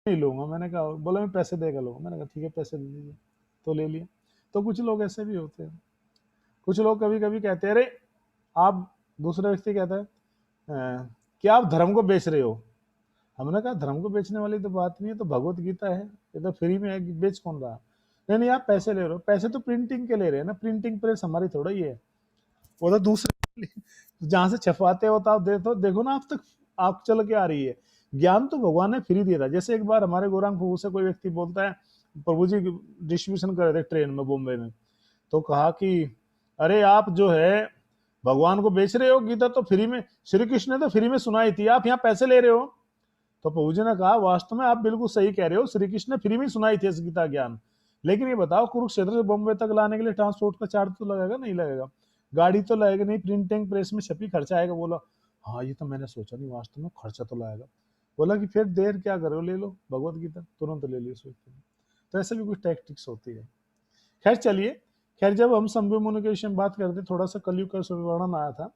नहीं लूंगा। मैंने कहा, बोला मैं पैसे देकर लूंगा। मैंने कहा ठीक है पैसे ले लीजिए, तो ले लिया। तो कुछ लोग ऐसे भी होते हैं। कुछ लोग कभी कभी कहते हैं, अरे आप, दूसरा व्यक्ति कहता है कि आप धर्म को बेच रहे हो। हमने कहा धर्म को बेचने वाली तो बात नहीं है, तो भगवत गीता है, ये तो फ्री में है, कि बेच कौन रहा। नहीं नहीं, आप पैसे ले रहे हो, पैसे तो प्रिंटिंग के ले रहे हैं ना, प्रिंटिंग प्रेस हमारी थोड़ा ही है, वो तो दूसरे जहां से छपवाते हो तो आप देखो ना, आप तक आप चल के आ रही है। ज्ञान तो भगवान ने फ्री दिया था। जैसे एक बार हमारे गौरांग प्रभु से कोई व्यक्ति बोलता है, प्रभु जी डिस्ट्रीब्यूशन कर रहे थे ट्रेन में बॉम्बे में, तो कहा कि अरे आप जो है भगवान को बेच रहे हो, गीता तो फ्री में, श्री कृष्ण ने तो फ्री में सुनाई थी, आप यहाँ पैसे ले रहे हो। तो प्रभु जी ने कहा वास्तव में आप बिल्कुल सही कह रहे हो, श्री कृष्ण ने फ्री में सुनाई थी इस गीता ज्ञान, लेकिन ये बताओ कुरुक्षेत्र से बॉम्बे तक लाने के लिए ट्रांसपोर्ट का चार्ज तो लगेगा, नहीं लगेगा, गाड़ी तो लगेगा नहीं, प्रिंटिंग प्रेस में छपी खर्चा आएगा। बोला हाँ ये तो मैंने सोचा नहीं, वास्तव में खर्चा तो लाएगा। बोला कि फिर देर क्या करो, ले लो भगवत गीता, तुरंत ले ली उस व्यक्ति ने। तो ऐसे भी कुछ टैक्टिक्स होती है। खैर चलिए, खैर जब हम शंभु मनु के विषय में बात करते, थोड़ा सा कलयुग का वर्णन आया था,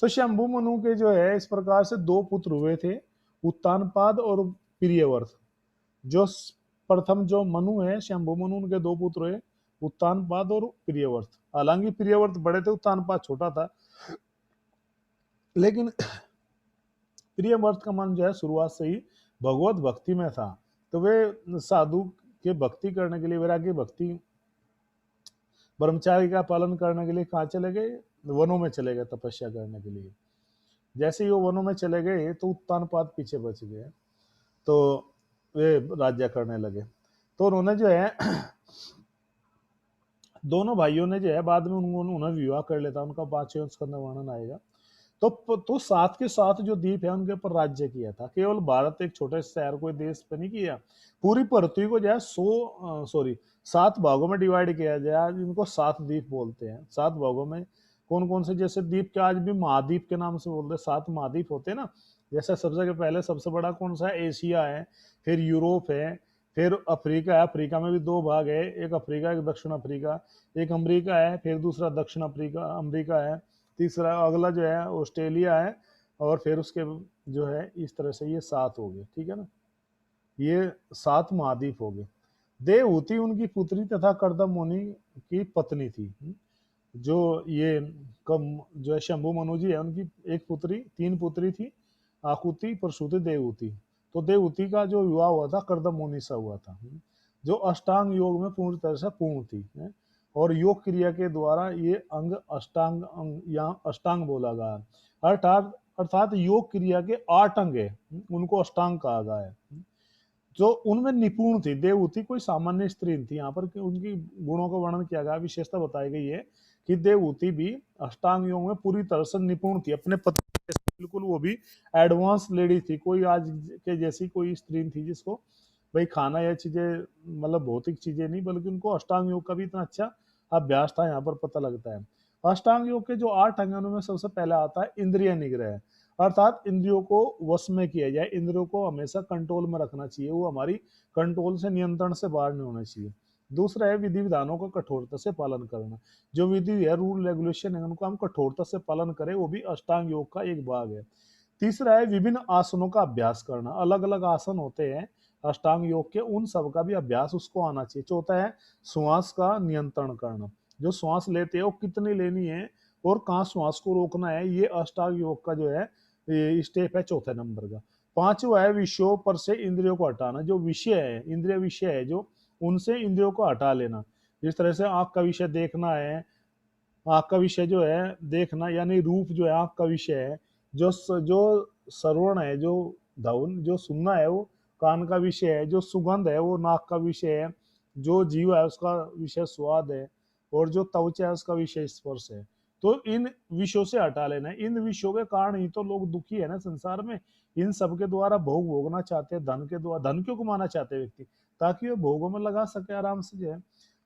तो शंभु मनु के जो है इस प्रकार से दो पुत्र हुए थे, उत्तानपाद और प्रियव्रत। जो प्रथम जो मनु है, शंभु मनु, उनके दो पुत्र हुए, उत्तानपाद और प्रियव्रत। हालांकि प्रियव्रत बड़े थे, उत्तानपाद छोटा था, लेकिन प्रियव्रत का मन जो है शुरुआत से ही भगवत भक्ति में था। तो वे साधु के भक्ति करने के लिए, वैराग्य भक्ति, ब्रह्मचारी का पालन करने के लिए कहाँ चले गए, वनों में चले गए तपस्या करने के लिए। जैसे ही वो वनों में चले गए तो उत्तानपाद पीछे बच गए, तो वे राज्य करने लगे। तो उन्होंने जो है दोनों भाइयों ने जो है बाद में उन्होंने विवाह कर लेता, उनका 5वें स्कंद वर्णन आएगा। तो साथ के साथ जो द्वीप है उनके ऊपर राज्य किया था। केवल भारत एक छोटे शहर कोई देश पे नहीं किया, पूरी पृथ्वी को जो है 7 भागों में डिवाइड किया गया, जिनको 7 द्वीप बोलते हैं। 7 भागों में कौन कौन से, जैसे द्वीप के आज भी महाद्वीप के नाम से बोलते हैं, 7 महाद्वीप होते हैं ना। जैसे सबसे पहले सबसे बड़ा कौन सा है, एशिया है, फिर यूरोप है, फिर अफ्रीका है, अफ्रीका में भी 2 भाग है, एक अफ्रीका एक दक्षिण अफ्रीका, एक अमेरिका है, फिर दूसरा दक्षिण अफ्रीका अमेरिका है, तीसरा अगला जो है ऑस्ट्रेलिया है, और फिर उसके जो है इस तरह से ये 7 हो गए, ठीक है ना, ये 7 महाद्वीप हो गए। देवहूति उनकी पुत्री तथा कर्दम मुनि की पत्नी थी। जो ये कम जो है शंभु मनु जी है, उनकी एक पुत्री, 3 पुत्री थी, आकुति, प्रसूति, देवहूति। तो देवहूति का जो विवाह हुआ था कर्दम मुनि से हुआ था, जो अष्टांग योग में पूर्ण तरह से पूर्ण थी, और योग क्रिया के द्वारा ये अंग अष्टांग या अष्टांग बोला गया, अर्थात अर्थात योग क्रिया के 8 अंग है, उनको अष्टांग कहा गया है। जो उनमें निपुण थी, देवहूति कोई सामान्य स्त्री थी, यहाँ पर उनकी गुणों का वर्णन किया गया, विशेषता बताई गई है कि देवहूति भी अष्टांग योग में पूरी तरह से निपुण थी, अपने पति बिल्कुल, वो भी एडवांस लेडी थी, कोई आज के जैसी कोई स्त्री थी जिसको भाई खाना या चीजें, मतलब भौतिक चीजें नहीं, बल्कि उनको अष्टांग योग का भी इतना अच्छा अभ्यास था, यहाँ पर पता लगता है। अष्टांग योग के जो 8 अंगों में सबसे पहले आता है इंद्रिय निग्रह, अर्थात इंद्रियों को वश में किया जाए, इंद्रियों को हमेशा कंट्रोल में रखना चाहिए, वो हमारी कंट्रोल से, नियंत्रण से बाहर नहीं होना चाहिए। दूसरा है विधि विधानों का कठोरता से पालन करना, जो विधि है, रूल रेगुलेशन है, उनको हम कठोरता से पालन करें, वो भी अष्टांग योग का एक भाग है। तीसरा है विभिन्न आसनों का अभ्यास करना, अलग अलग आसन होते हैं अष्टांग योग के, उन सब का भी अभ्यास उसको आना चाहिए। चौथा है श्वास का नियंत्रण करना, जो श्वास लेते हैं वो कितनी लेनी है और कहाँ श्वास को रोकना है, ये अष्टांग योग का जो है स्टेप है चौथे नंबर का। 5वां है विषयों पर से इंद्रियों को हटाना, जो विषय है, इंद्रिय विषय है, जो उनसे इंद्रियों को हटा लेना। जिस तरह से आंख का विषय देखना है, आंख का विषय जो है देखना, यानी रूप जो है आंख का विषय है, जो श्रवण है, जो धौन जो सुनना है, वो कान का विषय है, जो सुगंध है वो नाक का विषय है, जो जीव है उसका विषय स्वाद है, और जो त्वचा है उसका विषय स्पर्श है। तो इन विषयों से हटा लेना है। इन विषयों के कारण ही तो लोग दुखी है ना संसार में, इन सब के द्वारा भोग भोगना चाहते हैं, धन के द्वारा, धन क्यों कमाना चाहते हैं व्यक्ति, ताकि वो भोगों में लगा सके आराम से जो है।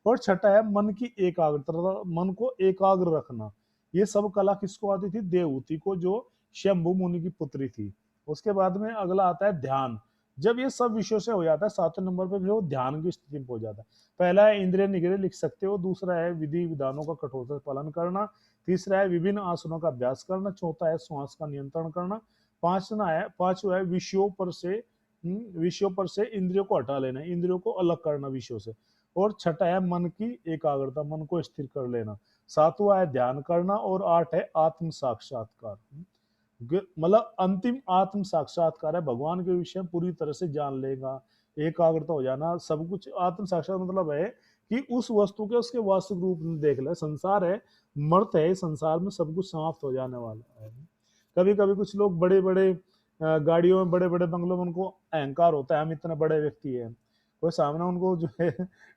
और छठा है मन की एकाग्रता, मन को एकाग्र रखना। ये सब कला किसको आती थी, देवहूति को, जो शंभु मुनि की पुत्री थी। उसके बाद में अगला आता है ध्यान। जब ये सब विषयों से हो जाता है, 7वें नंबर पे वो ध्यान की स्थिति में हो जाता है। पहला है इंद्रिय निग्रह, लिख सकते हो। दूसरा है विधि विधानों का कठोरता से पालन करना। तीसरा है विभिन्न आसनों का अभ्यास करना। चौथा है श्वास का नियंत्रण करना। पांचवा है विषयों पर से विषयों पर से इंद्रियों को हटा लेना, इंद्रियों को अलग करना विषयों से। और छठा है मन की एकाग्रता, मन को स्थिर कर लेना। सातवां है ध्यान करना, और आठ है आत्म साक्षात्कार। मतलब अंतिम आत्म साक्षात्कार है, भगवान के विषय में पूरी तरह से जान लेगा, एकाग्रता हो जाना, सब कुछ। आत्म साक्षात मतलब है कि उस वस्तु के उसके वास्तविक रूप में देख ले। संसार है, मर्त है, संसार में सब कुछ समाप्त हो जाने वाला है। कभी कभी कुछ लोग बड़े बड़े गाड़ियों में, बड़े बड़े बंगलों में उनको अहंकार होता है, हम इतने बड़े व्यक्ति है, कोई सामने उनको जो है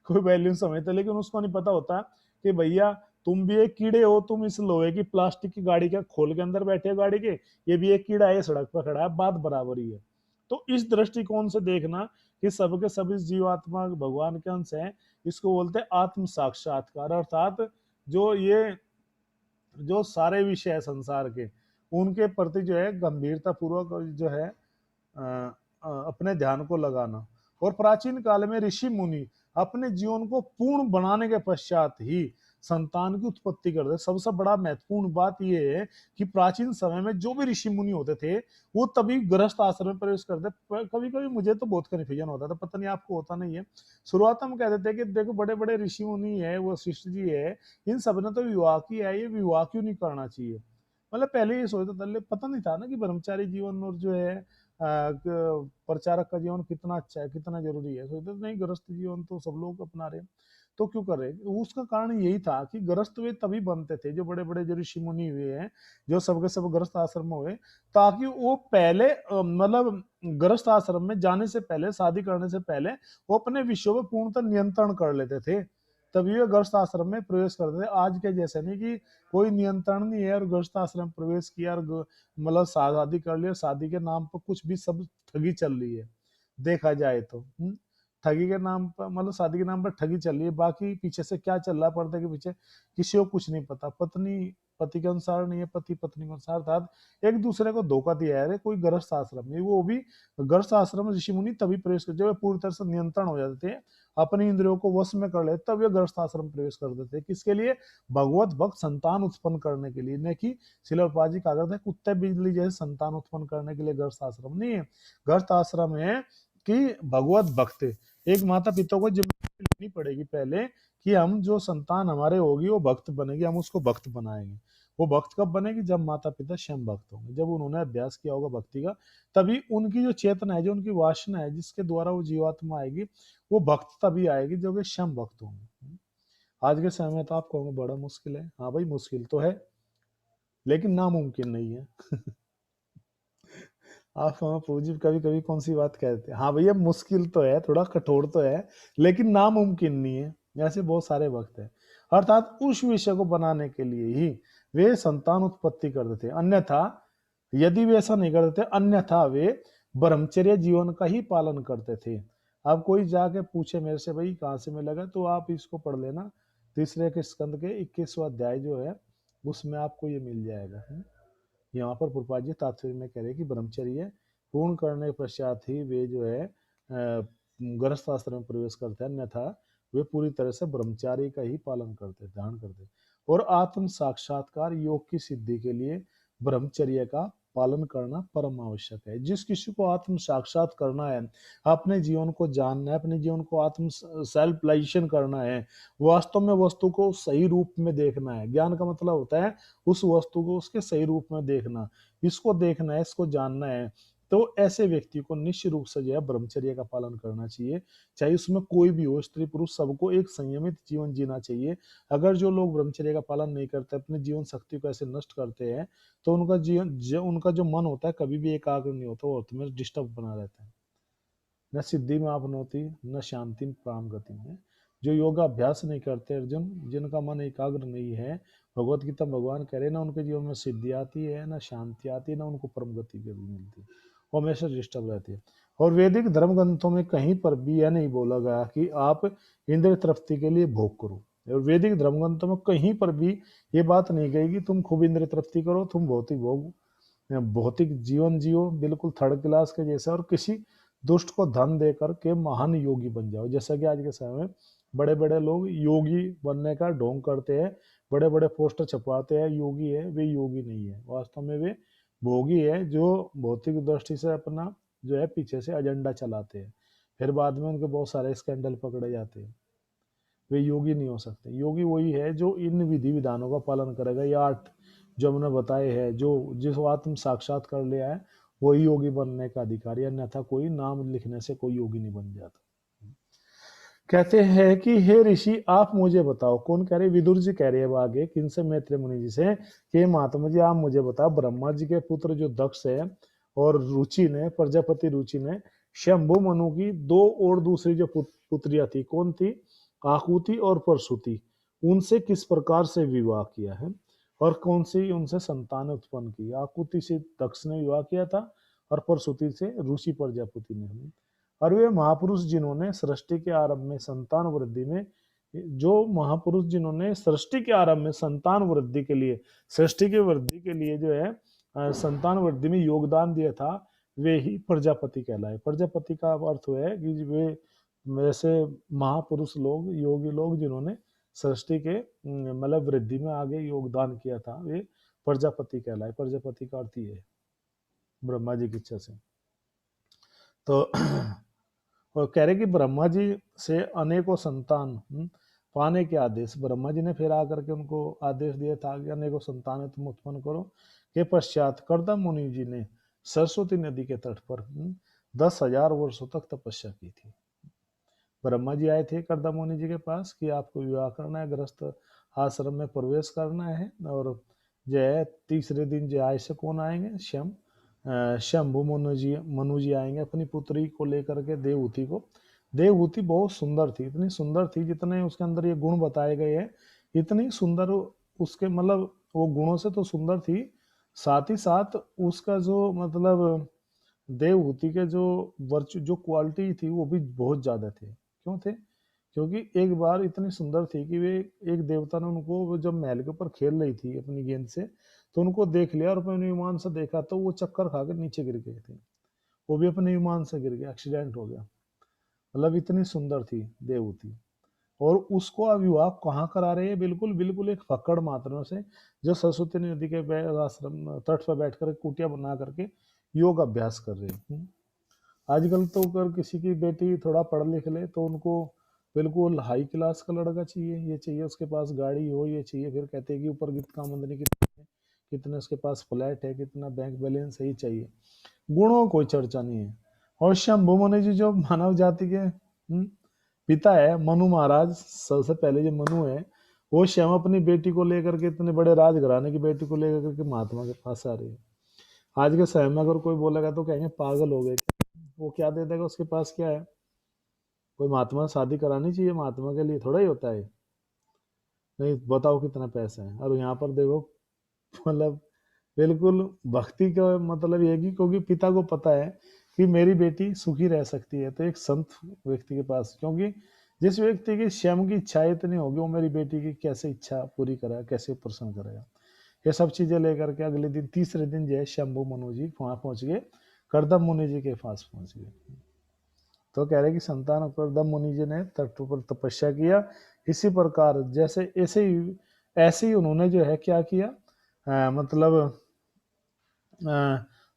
कोई वैल्यू समझते, लेकिन उसको नहीं पता होता कि भैया तुम भी एक कीड़े हो, तुम इस लोहे की प्लास्टिक की गाड़ी के खोल के अंदर बैठे हो गाड़ी के, ये भी एक कीड़ा है, सड़क पर खड़ा है, बात बराबर ही है। तो इस दृष्टिकोण से देखना कि सबके सब इस जीवात्मा भगवान के अंश है, इसको बोलते हैं आत्म साक्षात्कार। अर्थात जो ये जो सारे विषय है संसार के, उनके प्रति जो है गंभीरता पूर्वक जो है अपने ध्यान को लगाना। और प्राचीन काल में ऋषि मुनि अपने जीवन को पूर्ण बनाने के पश्चात ही संतान की उत्पत्ति करते। सबसे बड़ा महत्वपूर्ण बात यह है कि प्राचीन समय में जो भी ऋषि मुनि होते थे, वो तभी गृहस्थ आश्रम में प्रवेश करते। कभी कभी मुझे तो बहुत कन्फ्यूजन होता था, पता नहीं आपको होता नहीं है। शुरुआत में कहते थे कि देखो बड़े बड़े ऋषि मुनि है, वो शिष्ट जी है, इन सब ने तो विवाह किया है, ये विवाह क्यों नहीं करना चाहिए। मतलब पहले ये सोचता था, पता नहीं था ना कि ब्रह्मचारी जीवन और जो है प्रचारक का जीवन कितना अच्छा है, कितना जरूरी है। सोचते नहीं, गृहस्थ जीवन तो सब लोग अपना रहे, तो क्यों कर रहे। उसका कारण यही था कि गृहस्थ वे तभी बनते थे, जो बड़े बड़े जो ऋषि मुनि हुए हैं, जो सबके सब गृहस्थ आश्रम में हुए, ताकि वो पहले मतलब गृहस्थ आश्रम में जाने से पहले, शादी करने से पहले, वो अपने विषयों पर पूर्णतः नियंत्रण कर लेते थे, तभी वे गृहस्थ आश्रम में प्रवेश करते थे। आज के जैसे नहीं कि कोई नियंत्रण नहीं है और गृहस्थ आश्रम में प्रवेश किया और मतलब शादी कर लिया, शादी के नाम पर कुछ भी सब ठगी चल रही है देखा जाए तो। ठगी के नाम पर, मतलब शादी के नाम पर ठगी चल रही है, बाकी पीछे से क्या चल रहा है पर्दे के पीछे किसी को कुछ नहीं पता। पत्नी पति के अनुसार नहीं है, पति पत्नी के अनुसार, अर्थात एक दूसरे को धोखा दिया है। कोई गृहस्थ आश्रम नहीं, वो भी गृहस्थ आश्रम में ऋषि मुनि तभी प्रवेश कर, जब पूरी तरह से नियंत्रण हो जाते थे, अपनी इंद्रियों को वश में कर लेते, तब वे गृहस्थ आश्रम में प्रवेश कर देते। किसके लिए? भगवत भक्त संतान उत्पन्न करने के लिए, न कि शिलापाजी का आग्रह है कुत्ते बिजली जैसे संतान उत्पन्न करने के लिए गृहस्थ आश्रम नहीं है। गृहस्थ आश्रम है कि भगवत भक्त, एक माता पिता को जिम्मेदारी लेनी पड़ेगी पहले कि हम जो संतान हमारे होगी वो भक्त बनेगी, हम उसको भक्त बनाएंगे। वो भक्त कब बनेगी? जब माता पिता स्वयं भक्त होंगे, जब उन्होंने अभ्यास किया होगा भक्ति का, तभी उनकी जो चेतना है, जो उनकी वासना है, जिसके द्वारा वो जीवात्मा आएगी, वो भक्त तभी आएगी जब वे स्वयं भक्त होंगे। आज के समय में तो आप कहोगे बड़ा मुश्किल है, हाँ भाई मुश्किल तो है, लेकिन नामुमकिन नहीं है। आप हमें पूजी कभी कभी कौन सी बात कहते हैं, हाँ भैया मुश्किल तो है, थोड़ा कठोर तो है, लेकिन नामुमकिन नहीं है। ऐसे बहुत सारे वक्त है। अर्थात उस विषय को बनाने के लिए ही वे संतान उत्पत्ति करते थे, अन्यथा यदि वे ऐसा नहीं करते थे, अन्यथा वे ब्रह्मचर्य जीवन का ही पालन करते थे। अब कोई जाके पूछे मेरे से भाई कहाँ से मिलेगा, तो आप इसको पढ़ लेना, तीसरे के स्कंद के 21वां अध्याय जो है, उसमें आपको ये मिल जाएगा। यहाँ पर प्रभुपाद जी तात्पर्य में कह रहे हैं कि ब्रह्मचर्य पूर्ण करने के पश्चात ही वे जो है गृहस्थ आश्रम में प्रवेश करते हैं, अन्यथा वे पूरी तरह से ब्रह्मचारी का ही पालन करते, धारण करते। और आत्म साक्षात्कार योग की सिद्धि के लिए ब्रह्मचर्य का पालन करना परम आवश्यक है। जिस किसी को आत्म साक्षात करना है, अपने जीवन को जानना है, अपने जीवन को आत्म सेल्फलाइजेशन करना है, वास्तव में वस्तु को सही रूप में देखना है। ज्ञान का मतलब होता है उस वस्तु को उसके सही रूप में देखना, इसको देखना है, इसको जानना है। तो ऐसे व्यक्ति को निश्चित रूप से जो है ब्रह्मचर्य का पालन करना चाहिए, चाहे उसमें कोई भी हो, स्त्री पुरुष, सबको एक संयमित जीवन जीना चाहिए। अगर जो लोग ब्रह्मचर्य का पालन नहीं करते, अपने जीवन शक्ति को ऐसे नष्ट करते हैं, तो उनका जीवन उनका जो मन होता है कभी भी एकाग्र नहीं होता, वो में डिस्टर्ब बना रहता है। न सिद्धि में आपनोति न शांति प्राम गति में। जो योगा अभ्यास नहीं करते अर्जुन, जिनका मन एकाग्र नहीं है, भगवत गीता भगवान कह रहे ना उनके जीवन में सिद्धि आती है, ना शांति आती है, ना उनको परम गति भी मिलती, वो हमेशा डिस्टर्ब रहती है। और वैदिक धर्म ग्रंथों में कहीं पर भी यह नहीं बोला गया कि आप इंद्रिय तृप्ति के लिए भोग करो। और वैदिक धर्म ग्रंथों में कहीं पर भी ये बात नहीं कही कि तुम खूब इंद्रिय तृप्ति करो, तुम भौतिक भोग, भौतिक जीवन जियो बिल्कुल थर्ड क्लास के जैसा, और किसी दुष्ट को धन देकर के महान योगी बन जाओ। जैसा कि आज के समय में बड़े बड़े लोग योगी बनने का ढोंग करते हैं, बड़े बड़े पोस्टर छपवाते हैं योगी है, वे योगी नहीं है, वास्तव में वे भोगी है, जो भौतिक दृष्टि से अपना जो है पीछे से एजेंडा चलाते हैं, फिर बाद में उनके बहुत सारे स्कैंडल पकड़े जाते हैं। वे योगी नहीं हो सकते। योगी वही है जो इन विधि विधानों का पालन करेगा। ये 8 जो हमने बताए हैं, जो जिसको आत्म साक्षात कर लिया है, वही योगी बनने का अधिकारी, अन्यथा कोई नाम लिखने से कोई योगी नहीं बन जाता। कहते हैं कि हे ऋषि आप मुझे बताओ। कौन कह रहे? विदुर जी कह रहे हैं आगे किनसे? मैत्रेय मुनि जी से कि महात्मा जी आप मुझे बताओ, ब्रह्मा जी के पुत्र जो दक्ष है और रुचि ने, प्रजापति रुचि ने शंभु मनु की 2 और दूसरी जो पुत्रियां थी, कौन थी? आकुति और परसुति, उनसे किस प्रकार से विवाह किया है और कौन सी उनसे संतान उत्पन्न की? आकुति से दक्ष ने विवाह किया था और परसुति से ऋषि प्रजापति ने। और वे महापुरुष जिन्होंने सृष्टि के आरंभ में संतान वृद्धि में, जो महापुरुष जिन्होंने सृष्टि के आरंभ में संतान वृद्धि के लिए, सृष्टि की वृद्धि के लिए जो है संतान वृद्धि में योगदान दिया था, वे ही प्रजापति कहलाए। प्रजापति का अर्थ है कि वे वैसे महापुरुष लोग, योगी लोग जिन्होंने सृष्टि के मतलब वृद्धि में आगे योगदान किया था, वे प्रजापति कहलाए। प्रजापति का अर्थ ये है, ब्रह्मा जी की इच्छा से। तो और कह रहे कि ब्रह्मा जी से अनेकों संतान पाने के आदेश, ब्रह्मा जी ने फिर आकर के उनको आदेश दिया था कि अनेकों संतान तुम उत्पन्न करो। के पश्चात कर्दम मुनि जी ने सरस्वती नदी के तट पर 10,000 वर्षों तक तपस्या की थी। ब्रह्मा जी आए थे कर्दम मुनि जी के पास कि आपको विवाह करना है, गृहस्थ आश्रम में प्रवेश करना है, और जो है तीसरे दिन जो आय से कौन आएंगे? शंभु मनु जी आएंगे अपनी पुत्री को लेकर के, देवहूति को। देवहूति बहुत सुंदर थी, इतनी सुंदर थी, जितने उसके अंदर ये गुण बताए गए हैं, इतनी सुंदर उसके, मतलब वो गुणों से तो सुंदर थी, साथ ही साथ उसका जो मतलब देवहूति के जो वर्चू, जो क्वालिटी थी, वो भी बहुत ज्यादा थे। क्यों थे? क्योंकि एक बार इतनी सुंदर थी कि वे, एक देवता ने उनको जब महल के ऊपर खेल रही थी अपनी गेंद से, तो उनको देख लिया और अपने विमान से देखा, तो वो चक्कर खाकर नीचे गिर गए थे। वो भी अपने विमान से गिर गया, एक्सीडेंट हो गया। मतलब इतनी सुंदर थी देवहूति। और उसको अब विवाह कहाँ करा रहे हैं? बिल्कुल बिल्कुल एक फक्कड़ मात्रों से, जो सरस्वती नदी के आश्रम तट पर बैठकर कुटिया बना करके योग अभ्यास कर रहे हैं। आजकल तो अगर किसी की बेटी थोड़ा पढ़ लिख ले तो उनको बिल्कुल हाई क्लास का लड़का चाहिए, ये चाहिए उसके पास गाड़ी हो, ये चाहिए, फिर कहते हैं कि ऊपर कितना आमदनी कितनी है, कितने उसके पास फ्लैट है, कितना बैंक बैलेंस है, ही चाहिए। गुणों कोई चर्चा नहीं है। और शंभु मुनि जी जो मानव जाति के पिता है, मनु महाराज, सबसे पहले जो मनु है, वो श्याम अपनी बेटी को लेकर के, इतने बड़े राजघराने की बेटी को लेकर के महात्मा के पास आ रही है। आज के समय में अगर कोई बोलेगा तो कहेंगे पागल हो गए, वो क्या दे देगा, उसके पास क्या है? कोई महात्मा शादी करानी चाहिए, महात्मा के लिए थोड़ा ही होता है। नहीं, बताओ कितना पैसा है। और यहाँ पर देखो, मतलब बिल्कुल भक्ति का मतलब ये कि क्योंकि पिता को पता है कि मेरी बेटी सुखी रह सकती है, तो एक संत व्यक्ति के पास, क्योंकि जिस व्यक्ति की स्वयं की इच्छा इतनी होगी, वो मेरी बेटी की कैसे इच्छा पूरी करेगा, कैसे प्रसन्न करेगा। ये सब चीजें लेकर के अगले दिन, तीसरे दिन जो है शंभु मनु जी वहां पहुंच गए, करदम मुनि जी के पास पहुंच गए। तो कह रहे कि संतान करदम मुनि जी ने तट पर तपस्या किया। इसी प्रकार जैसे ऐसे ही उन्होंने जो है क्या किया, मतलब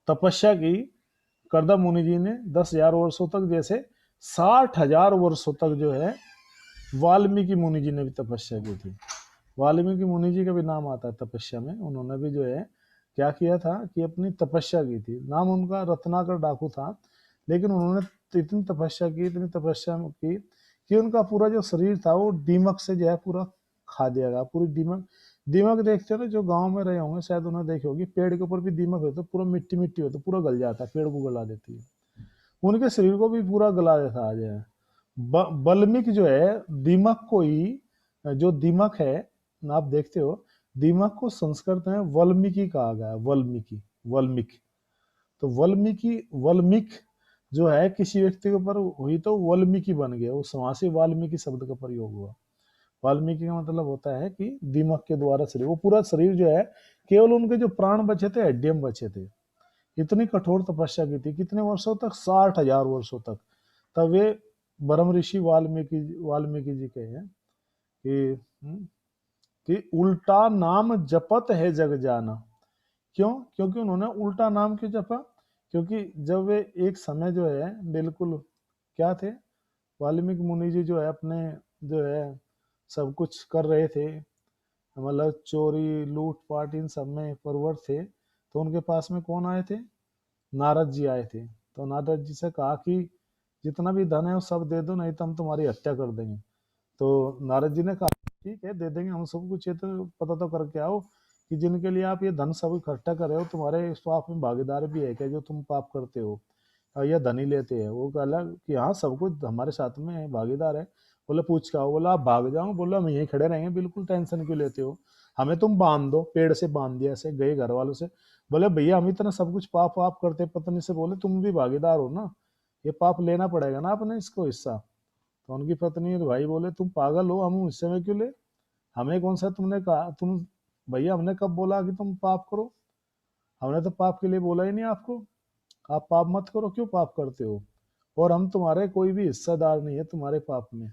तपस्या की करदम मुनि जी ने 10,000 वर्षों तक, जैसे 60,000 वर्षों तक जो है वाल्मीकि मुनि जी ने भी तपस्या की थी। वाल्मीकि मुनि जी का भी नाम आता है तपस्या में। उन्होंने भी जो है क्या किया था कि अपनी तपस्या की थी। नाम उनका रत्नाकर डाकू था, लेकिन उन्होंने इतनी तपस्या की, इतनी तपस्या की कि उनका पूरा जो शरीर था वो दीमक से जो है पूरा खा दिया गया। पूरी दीमक, दीमक देखते हो ना, जो गांव में रहे होंगे शायद उन्हें देखे होगी, पेड़ के ऊपर भी दीमक हो तो पूरा मिट्टी मिट्टी हो तो पूरा गल जाता है, पेड़ को गला देती है, उनके शरीर को भी पूरा गला देता आ जाए। बल्मिक जो है दीमक को ही, जो दीमक है आप देखते हो, दीमक को संस्कृत में वल्मीकि कहा गया है, वल्मीकि, वल्मीक। तो वल्मीकि, वल्मीक जो है किसी व्यक्ति के ऊपर हुई तो वल्मीकि बन गया, उस वहां से वाल्मीकि शब्द का प्रयोग हुआ। वाल्मीकि का मतलब होता है कि दीमक के द्वारा शरीर, वो पूरा शरीर जो है, केवल उनके जो प्राण बचे थे, हड्डियां बचे थे। इतनी कठोर तपस्या की थी, कितने वर्षों तक? 60,000 वर्षों तक। तब वे ब्रह्म ऋषि वाल्मीकि, वाल्मीकि जी कहे हैं कि उल्टा नाम जपत है जग जाना। क्यों? क्योंकि उन्होंने उल्टा नाम क्यों जपा? क्योंकि जब वे एक समय जो है बिल्कुल क्या थे, वाल्मीकि मुनि जी जो है अपने जो है सब कुछ कर रहे थे, मतलब चोरी लूट पाट इन सब में प्रवृत्त थे, तो उनके पास में कौन आए थे, नारद जी आए थे। तो नारद जी से कहा कि जितना भी धन है वो सब दे दो, नहीं तो हम तुम्हारी हत्या कर देंगे। तो नारद जी ने कहा ठीक है दे देंगे हम सब कुछ, ये तो पता तो करके आओ कि जिनके लिए आप ये धन सब इकट्ठा कर रहे हो तुम्हारे इस पाप में भागीदार भी है क्या, जो तुम पाप करते हो या धन ही लेते हैं। वो कहला कि हाँ सब कुछ हमारे साथ में है, भागीदार है। बोले पूछ के आओ, बोला आप भाग जाओ, बोला हम यहीं खड़े रहेंगे, बिल्कुल टेंशन क्यों लेते हो, हमें तुम बांध दो, पेड़ से बांध दिया ऐसे गए घर वालों से। बोले भैया हम इतना सब कुछ पाप वाप करते, पत्नी से बोले तुम भी भागीदार हो ना, ये पाप लेना पड़ेगा ना अपने इसको हिस्सा। तो उनकी पत्नी और भाई बोले तुम पागल हो, हम हिस्से में क्यों ले, हमें कौन सा तुमने कहा, तुम भैया हमने कब बोला कि तुम पाप करो, हमने तो पाप के लिए बोला ही नहीं आपको, आप पाप मत करो, क्यों पाप करते हो, और हम तुम्हारे कोई भी हिस्सेदार नहीं है तुम्हारे पाप में।